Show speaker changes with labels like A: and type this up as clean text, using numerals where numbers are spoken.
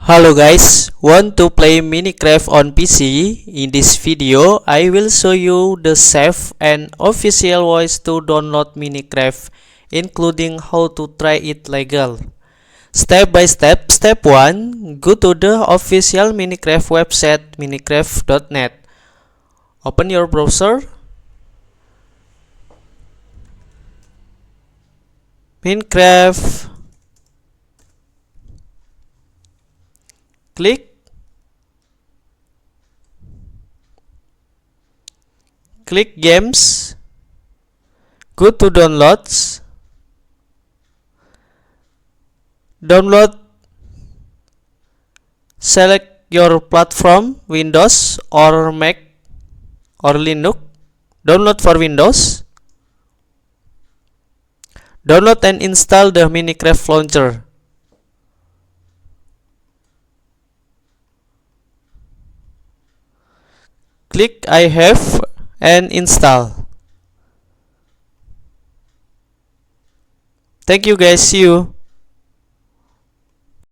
A: Hello guys, want to play Minecraft on PC? In this video, I will show you the safe and official ways to download Minecraft, including how to try it legal. Step by step. Step 1. Go to the official Minecraft website minecraft.net. Open your browser. Minecraft. Click games, go to downloads, download, select your platform, Windows or Mac or Linux. Download for Windows, download and install the Minecraft launcher. Click I have and install. Thank you guys, see you.